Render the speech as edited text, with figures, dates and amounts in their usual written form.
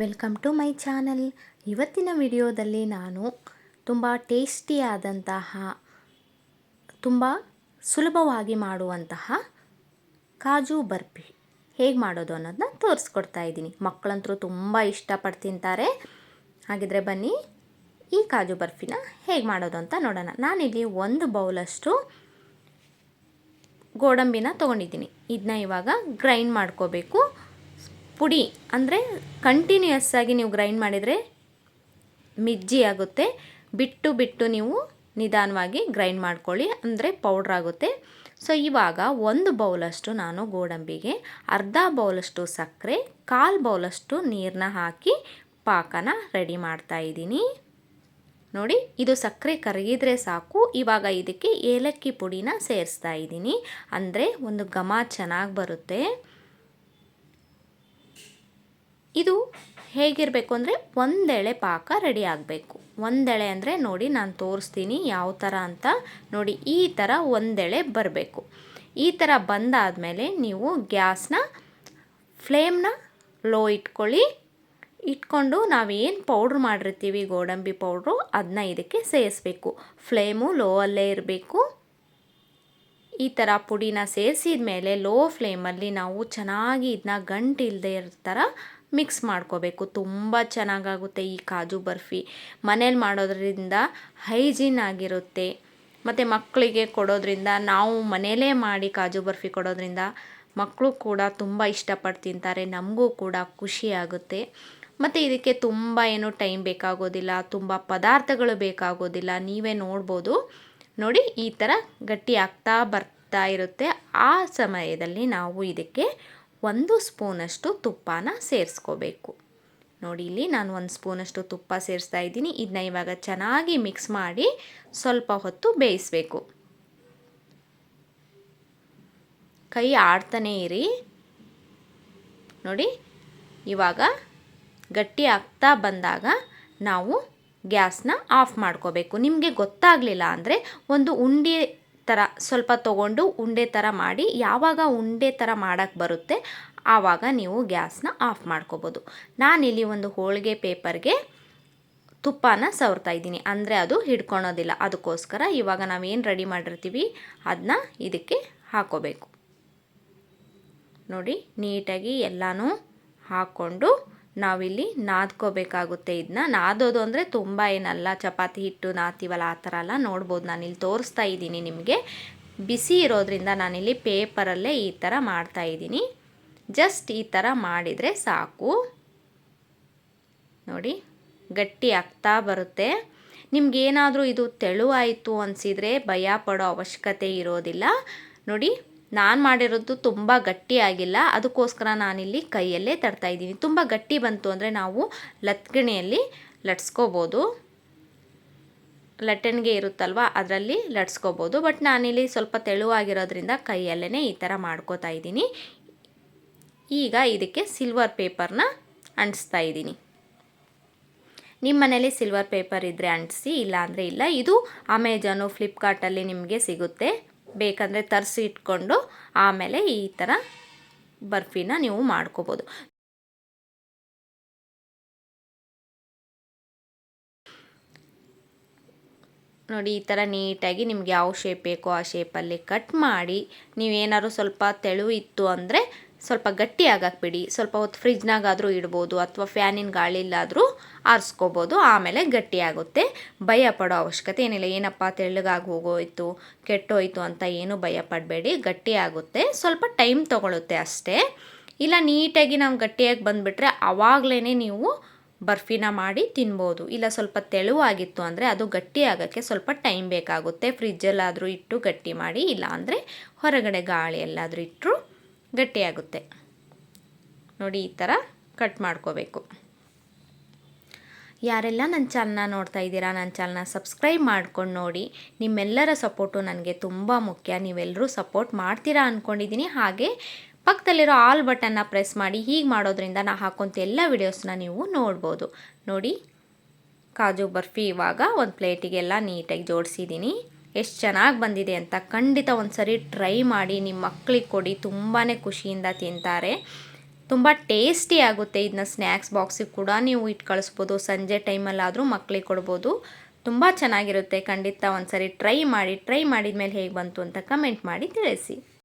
Welcome to my channel. ಇವತ್ತಿನ ವಿಡಿಯೋದಲ್ಲಿ ನಾನು ತುಂಬ ಟೇಸ್ಟಿಯಾದಂತಹ ತುಂಬ ಸುಲಭವಾಗಿ ಮಾಡುವಂತಹ ಕಾಜು ಬರ್ಫಿ ಹೇಗೆ ಮಾಡೋದು ಅನ್ನೋದನ್ನ ತೋರಿಸ್ಕೊಡ್ತಾ ಇದ್ದೀನಿ. ಮಕ್ಕಳಂತರೂ ತುಂಬ ಇಷ್ಟಪಟ್ಟು ತಿಂತಾರೆ. ಹಾಗಿದ್ರೆ ಬನ್ನಿ ಈ ಕಾಜು ಬರ್ಫಿನ ಹೇಗೆ ಮಾಡೋದು ಅಂತ ನೋಡೋಣ. ನಾನಿಲ್ಲಿ 1 ಬೌಲಷ್ಟು ಗೋಡಂಬಿನ ತೊಗೊಂಡಿದ್ದೀನಿ. ಇದನ್ನ ಇವಾಗ ಗ್ರೈಂಡ್ ಮಾಡ್ಕೋಬೇಕು. ಪುಡಿ ಅಂದರೆ ಕಂಟಿನ್ಯೂಯಸ್ ಆಗಿ ನೀವು ಗ್ರೈಂಡ್ ಮಾಡಿದರೆ ಮಿಜ್ಜಿ ಆಗುತ್ತೆ. ಬಿಟ್ಟು ಬಿಟ್ಟು ನೀವು ನಿಧಾನವಾಗಿ ಗ್ರೈಂಡ್ ಮಾಡ್ಕೊಳ್ಳಿ, ಅಂದರೆ ಪೌಡ್ರ್ ಆಗುತ್ತೆ. ಸೊ ಇವಾಗ 1 ಬೌಲಷ್ಟು ನಾನು ಗೋಡಂಬಿಗೆ ಅರ್ಧ ಬೌಲಷ್ಟು ಸಕ್ಕರೆ, 1/4 ಬೌಲಷ್ಟು ನೀರನ್ನ ಹಾಕಿ ಪಾಕನ ರೆಡಿ ಮಾಡ್ತಾ ಇದ್ದೀನಿ. ನೋಡಿ, ಇದು ಸಕ್ಕರೆ ಕರಗಿದ್ರೆ ಸಾಕು. ಇವಾಗ ಇದಕ್ಕೆ ಏಲಕ್ಕಿ ಪುಡಿನ ಸೇರಿಸ್ತಾ ಇದ್ದೀನಿ, ಅಂದರೆ ಒಂದು ಘಮ ಚೆನ್ನಾಗಿ ಬರುತ್ತೆ. ಇದು ಹೇಗಿರಬೇಕು ಅಂದರೆ ಒಂದೆಳೆ ಪಾಕ ರೆಡಿ ಆಗಬೇಕು. ಒಂದೆಳೆ ಅಂದರೆ ನೋಡಿ ನಾನು ತೋರಿಸ್ತೀನಿ ಯಾವ ಥರ ಅಂತ. ನೋಡಿ, ಈ ಥರ ಒಂದೆಳೆ ಬರಬೇಕು. ಈ ಥರ ಬಂದಾದಮೇಲೆ ನೀವು ಗ್ಯಾಸ್ನ ಫ್ಲೇಮ್ನ ಲೋ ಇಟ್ಕೊಂಡು ನಾವೇನು ಪೌಡ್ರ್ ಮಾಡಿರ್ತೀವಿ ಗೋಡಂಬಿ ಪೌಡ್ರು, ಅದನ್ನ ಇದಕ್ಕೆ ಸೇರಿಸ್ಬೇಕು. ಫ್ಲೇಮು ಲೋ ಅಲ್ಲೇ ಇರಬೇಕು. ಈ ಥರ ಪುಡಿನ ಸೇರಿಸಿದ ಮೇಲೆ ಲೋ ಫ್ಲೇಮಲ್ಲಿ ನಾವು ಚೆನ್ನಾಗಿ ಇದನ್ನ ಗಂಟು ಇಲ್ಲದೆ ಇರೋ ಥರ ಮಿಕ್ಸ್ ಮಾಡ್ಕೋಬೇಕು. ತುಂಬ ಚೆನ್ನಾಗಾಗುತ್ತೆ ಈ ಕಾಜು ಬರ್ಫಿ. ಮನೇಲಿ ಮಾಡೋದ್ರಿಂದ ಹೈಜೀನ್ ಆಗಿರುತ್ತೆ. ಮತ್ತು ಮಕ್ಕಳಿಗೆ ಕೊಡೋದ್ರಿಂದ, ನಾವು ಮನೆಯಲ್ಲೇ ಮಾಡಿ ಕಾಜು ಬರ್ಫಿ ಕೊಡೋದ್ರಿಂದ ಮಕ್ಕಳು ಕೂಡ ತುಂಬ ಇಷ್ಟಪಟ್ಟು ತಿಂತಾರೆ. ನಮಗೂ ಕೂಡ ಖುಷಿಯಾಗುತ್ತೆ. ಮತ್ತು ಇದಕ್ಕೆ ತುಂಬ ಏನು ಟೈಮ್ ಬೇಕಾಗೋದಿಲ್ಲ, ತುಂಬ ಪದಾರ್ಥಗಳು ಬೇಕಾಗೋದಿಲ್ಲ. ನೀವೇ ನೋಡ್ಬೋದು. ನೋಡಿ, ಈ ಥರ ಗಟ್ಟಿ ಆಗ್ತಾ ಬರ್ತಾ ಇರುತ್ತೆ. ಆ ಸಮಯದಲ್ಲಿ ನಾವು ಇದಕ್ಕೆ 1 ಸ್ಪೂನಷ್ಟು ತುಪ್ಪನ ಸೇರಿಸ್ಕೋಬೇಕು. ನೋಡಿ, ಇಲ್ಲಿ ನಾನು 1 ಸ್ಪೂನಷ್ಟು ತುಪ್ಪ ಸೇರಿಸ್ತಾ ಇದ್ದೀನಿ. ಇದನ್ನ ಇವಾಗ ಚೆನ್ನಾಗಿ ಮಿಕ್ಸ್ ಮಾಡಿ ಸ್ವಲ್ಪ ಹೊತ್ತು ಬೇಯಿಸಬೇಕು. ಕೈ ಆಡ್ತಾನೇ ಇರಿ. ನೋಡಿ, ಇವಾಗ ಗಟ್ಟಿ ಆಗ್ತಾ ಬಂದಾಗ ನಾವು ಗ್ಯಾಸ್ನ ಆಫ್ ಮಾಡ್ಕೋಬೇಕು. ನಿಮಗೆ ಗೊತ್ತಾಗಲಿಲ್ಲ ಅಂದರೆ ಒಂದು ಉಂಡೆ ಥರ ಸ್ವಲ್ಪ ತೊಗೊಂಡು ಉಂಡೆ ಥರ ಮಾಡಿ, ಯಾವಾಗ ಉಂಡೆ ಥರ ಮಾಡೋಕ್ಕೆ ಬರುತ್ತೆ ಆವಾಗ ನೀವು ಗ್ಯಾಸ್ನ ಆಫ್ ಮಾಡ್ಕೋಬೋದು. ನಾನಿಲ್ಲಿ ಒಂದು ಹೋಳಿಗೆ ಪೇಪರ್ಗೆ ತುಪ್ಪನ ಸವರ್ತಾ ಇದ್ದೀನಿ, ಅಂದರೆ ಅದು ಹಿಡ್ಕೊಳೋದಿಲ್ಲ. ಅದಕ್ಕೋಸ್ಕರ ಇವಾಗ ನಾವೇನು ರೆಡಿ ಮಾಡಿರ್ತೀವಿ ಅದನ್ನ ಇದಕ್ಕೆ ಹಾಕೋಬೇಕು. ನೋಡಿ, ನೀಟಾಗಿ ಎಲ್ಲನೂ ಹಾಕ್ಕೊಂಡು ನಾವಿಲ್ಲಿ ನಾದ್ಕೋಬೇಕಾಗುತ್ತೆ. ಇದನ್ನ ನಾದೋದು ಅಂದರೆ ತುಂಬ ಏನಲ್ಲ, ಚಪಾತಿ ಹಿಟ್ಟು ನಾದ್ತೀವಲ್ಲ ಆ ಥರ ಎಲ್ಲ. ನೋಡ್ಬೋದು, ನಾನಿಲ್ಲಿ ತೋರಿಸ್ತಾ ಇದ್ದೀನಿ ನಿಮಗೆ. ಬಿಸಿ ಇರೋದ್ರಿಂದ ನಾನಿಲ್ಲಿ ಪೇಪರಲ್ಲೇ ಈ ಥರ ಮಾಡ್ತಾಯಿದ್ದೀನಿ. ಜಸ್ಟ್ ಈ ಥರ ಮಾಡಿದರೆ ಸಾಕು. ನೋಡಿ, ಗಟ್ಟಿ ಆಗ್ತಾ ಬರುತ್ತೆ. ನಿಮಗೇನಾದರೂ ಇದು ತೆಳುವಾಯಿತು ಅನಿಸಿದರೆ ಭಯ ಪಡೋ ಅವಶ್ಯಕತೆ ಇರೋದಿಲ್ಲ. ನೋಡಿ, ನಾನು ಮಾಡಿರೋದು ತುಂಬ ಗಟ್ಟಿಯಾಗಿಲ್ಲ, ಅದಕ್ಕೋಸ್ಕರ ನಾನಿಲ್ಲಿ ಕೈಯಲ್ಲೇ ತಡ್ತಾಯಿದ್ದೀನಿ. ತುಂಬ ಗಟ್ಟಿ ಬಂತು ಅಂದರೆ ನಾವು ಲತ್ಗಣಿಯಲ್ಲಿ ಲಟ್ಸ್ಕೋಬೋದು, ಲಟ್ಟಣಿಗೆ ಇರುತ್ತಲ್ವ ಅದರಲ್ಲಿ ಲಟ್ಸ್ಕೋಬೋದು. ಬಟ್ ನಾನಿಲ್ಲಿ ಸ್ವಲ್ಪ ತೆಳುವಾಗಿರೋದ್ರಿಂದ ಕೈಯಲ್ಲೇ ಈ ಥರ ಮಾಡ್ಕೋತಾ ಇದ್ದೀನಿ. ಈಗ ಇದಕ್ಕೆ ಸಿಲ್ವರ್ ಪೇಪರ್ನ ಅಂಟಿಸ್ತಾ ಇದ್ದೀನಿ. ನಿಮ್ಮ ಮನೇಲಿ ಸಿಲ್ವರ್ ಪೇಪರ್ ಇದ್ದರೆ ಅಂಟಿಸಿ, ಇಲ್ಲ ಅಂದರೆ ಇಲ್ಲ. ಇದು ಅಮೆಜಾನು, ಫ್ಲಿಪ್ಕಾರ್ಟಲ್ಲಿ ನಿಮಗೆ ಸಿಗುತ್ತೆ. ಬೇಕಂದರೆ ತರಿಸಿ ಇಟ್ಕೊಂಡು ಆಮೇಲೆ ಈ ಥರ ಬರ್ಫಿನ ನೀವು ಮಾಡ್ಕೋಬೋದು. ನೋಡಿ, ಈ ಥರ ನೀಟಾಗಿ ನಿಮ್ಗೆ ಯಾವ ಶೇಪ್ ಬೇಕೋ ಆ ಶೇಪಲ್ಲಿ ಕಟ್ ಮಾಡಿ, ನೀವೇನಾದ್ರು ಸ್ವಲ್ಪ ತೆಳು ಇತ್ತು ಅಂದರೆ ಸ್ವಲ್ಪ ಗಟ್ಟಿ ಆಗಕ್ಕೆ ಬಿಡಿ. ಸ್ವಲ್ಪ ಹೊತ್ತು ಫ್ರಿಜ್ನಾಗಾದರೂ ಇಡ್ಬೋದು, ಅಥವಾ ಫ್ಯಾನಿನ ಗಾಳಿಲಾದರೂ ಆರಿಸ್ಕೋಬೋದು. ಆಮೇಲೆ ಗಟ್ಟಿಯಾಗುತ್ತೆ. ಭಯ ಪಡೋ ಅವಶ್ಯಕತೆ ಏನಿಲ್ಲ. ಏನಪ್ಪ ತೆಳ್ಳಗಾಗಿ ಹೋಗೋಯ್ತು, ಕೆಟ್ಟೋಯ್ತು ಅಂತ ಏನು ಭಯ ಪಡಬೇಡಿ. ಗಟ್ಟಿಯಾಗುತ್ತೆ, ಸ್ವಲ್ಪ ಟೈಮ್ ತೊಗೊಳುತ್ತೆ ಅಷ್ಟೇ. ಇಲ್ಲ ನೀಟಾಗಿ ನಾವು ಗಟ್ಟಿಯಾಗಿ ಬಂದುಬಿಟ್ರೆ ಆವಾಗಲೇ ನೀವು ಬರ್ಫಿನ ಮಾಡಿ ತಿನ್ಬೋದು. ಇಲ್ಲ ಸ್ವಲ್ಪ ತೆಳುವಾಗಿತ್ತು ಅಂದರೆ ಅದು ಗಟ್ಟಿ ಆಗೋಕ್ಕೆ ಸ್ವಲ್ಪ ಟೈಮ್ ಬೇಕಾಗುತ್ತೆ. ಫ್ರಿಜ್ಜಲ್ಲಾದರೂ ಇಟ್ಟು ಗಟ್ಟಿ ಮಾಡಿ, ಇಲ್ಲ ಅಂದರೆ ಹೊರಗಡೆ ಗಾಳಿ ಎಲ್ಲಾದರೂ ಇಟ್ಟರು ಗಟ್ಟಿಯಾಗುತ್ತೆ. ನೋಡಿ, ಈ ಥರ ಕಟ್ ಮಾಡ್ಕೋಬೇಕು. ಯಾರೆಲ್ಲ ನನ್ನ ಚಾನಲ್ನ ನೋಡ್ತಾ ಇದ್ದೀರಾ, ನನ್ನ ಚಾನಲ್ನ ಸಬ್ಸ್ಕ್ರೈಬ್ ಮಾಡ್ಕೊಂಡು ನೋಡಿ. ನಿಮ್ಮೆಲ್ಲರ ಸಪೋರ್ಟು ನನಗೆ ತುಂಬ ಮುಖ್ಯ. ನೀವೆಲ್ಲರೂ ಸಪೋರ್ಟ್ ಮಾಡ್ತೀರಾ ಅಂದ್ಕೊಂಡಿದ್ದೀನಿ. ಹಾಗೆ ಪಕ್ಕದಲ್ಲಿರೋ ಆಲ್ ಬಟನ್ನ ಪ್ರೆಸ್ ಮಾಡಿ. ಹೀಗೆ ಮಾಡೋದ್ರಿಂದ ನಾನು ಹಾಕೋಂಥ ಎಲ್ಲ ವಿಡಿಯೋಸ್ನ ನೀವು ನೋಡ್ಬೋದು. ನೋಡಿ, ಕಾಜು ಬರ್ಫಿ ಇವಾಗ ಒಂದು ಪ್ಲೇಟಿಗೆಲ್ಲ ನೀಟಾಗಿ ಜೋಡಿಸಿದ್ದೀನಿ. ಎಷ್ಟು ಚೆನ್ನಾಗಿ ಬಂದಿದೆ ಅಂತ ಖಂಡಿತ ಒಂದು ಸರಿ ಟ್ರೈ ಮಾಡಿ. ನಿಮ್ಮ ಮಕ್ಕಳಿಗೆ ಕೊಡಿ, ತುಂಬಾ ಖುಷಿಯಿಂದ ತಿಂತಾರೆ. ತುಂಬ ಟೇಸ್ಟಿ ಆಗುತ್ತೆ. ಇದನ್ನ ಸ್ನ್ಯಾಕ್ಸ್ ಬಾಕ್ಸಿಗೆ ಕೂಡ ನೀವು ಇಟ್ಟು ಕಳಿಸ್ಬೋದು, ಸಂಜೆ ಟೈಮಲ್ಲಾದರೂ ಮಕ್ಕಳಿಗೆ ಕೊಡ್ಬೋದು. ತುಂಬ ಚೆನ್ನಾಗಿರುತ್ತೆ. ಖಂಡಿತ ಒಂದ್ಸರಿ ಟ್ರೈ ಮಾಡಿ. ಟ್ರೈ ಮಾಡಿದ ಮೇಲೆ ಹೇಗೆ ಬಂತು ಅಂತ ಕಮೆಂಟ್ ಮಾಡಿ ತಿಳಿಸಿ.